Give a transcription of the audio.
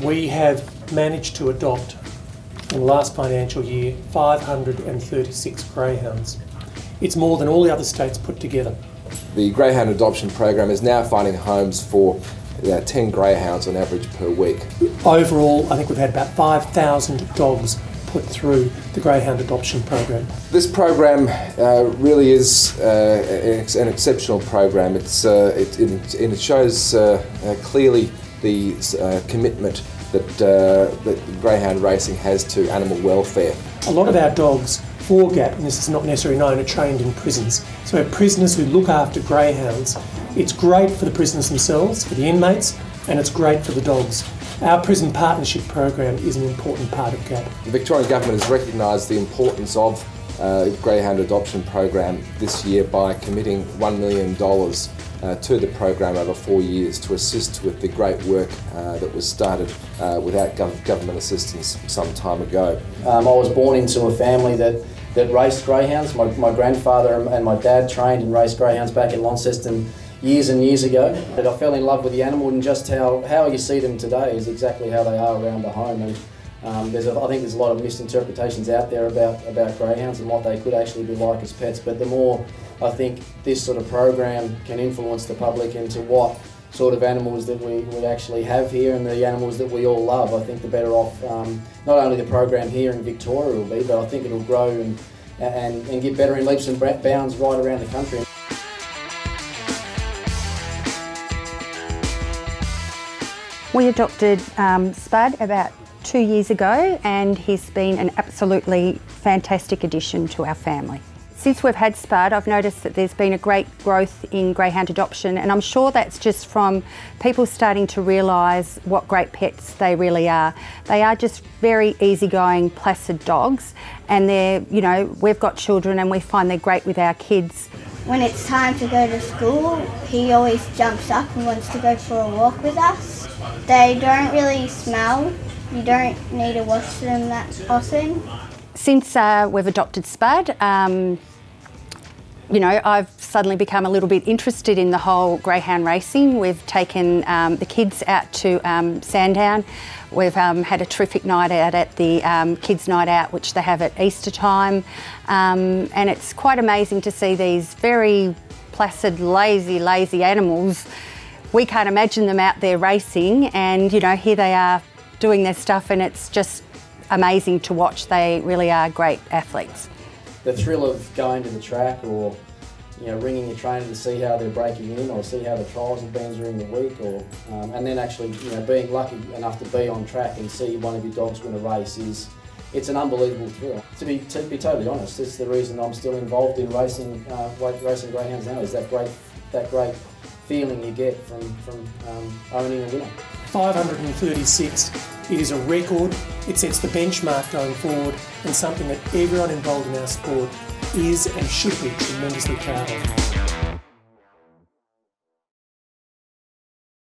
We have managed to adopt, in the last financial year, 536 greyhounds. It's more than all the other states put together. The greyhound adoption program is now finding homes for 10 greyhounds on average per week. Overall, I think we've had about 5,000 dogs put through the greyhound adoption program. This program really is an exceptional program. It shows clearly the commitment that greyhound racing has to animal welfare. A lot of our dogs for GAP, and this is not necessarily known, are trained in prisons. So we have prisoners who look after greyhounds. It's great for the prisoners themselves, for the inmates, and it's great for the dogs. Our prison partnership program is an important part of GAP. The Victorian government has recognised the importance of greyhound adoption program this year by committing $1 million to the program over 4 years to assist with the great work that was started without government assistance some time ago. I was born into a family that raced greyhounds. My grandfather and my dad trained and raced greyhounds back in Launceston years and years ago. But I fell in love with the animal, and just how you see them today is exactly how they are around the home. And I think there's a lot of misinterpretations out there about greyhounds and what they could actually be like as pets. But the more I think this sort of program can influence the public into what sort of animals that we actually have here and the animals that we all love, I think the better off not only the program here in Victoria will be, but I think it'll grow and get better in leaps and bounds right around the country. We adopted Spud about 2 years ago, and he's been an absolutely fantastic addition to our family. Since we've had Spud, I've noticed that there's been a great growth in greyhound adoption, and I'm sure that's just from people starting to realise what great pets they really are. They are just very easygoing, placid dogs, and we've got children and we find they're great with our kids. When it's time to go to school, he always jumps up and wants to go for a walk with us. They don't really smell. You don't need to wash them that often. Since we've adopted Spud, I've suddenly become a little bit interested in the whole greyhound racing. We've taken the kids out to Sandown. We've had a terrific night out at the Kids' Night Out, which they have at Easter time. And it's quite amazing to see these very placid, lazy animals. We can't imagine them out there racing, and here they are doing their stuff, and it's just amazing to watch. They really are great athletes. The thrill of going to the track or ringing your trainer to see how they're breaking in or see how the trials have been during the week, or and then actually being lucky enough to be on track and see one of your dogs win a race it's an unbelievable thrill. To be totally honest, it's the reason I'm still involved in racing greyhounds now, is that great feeling you get from owning a winner. 536, it is a record. It sets the benchmark going forward, and something that everyone involved in our sport is and should be tremendously proud of.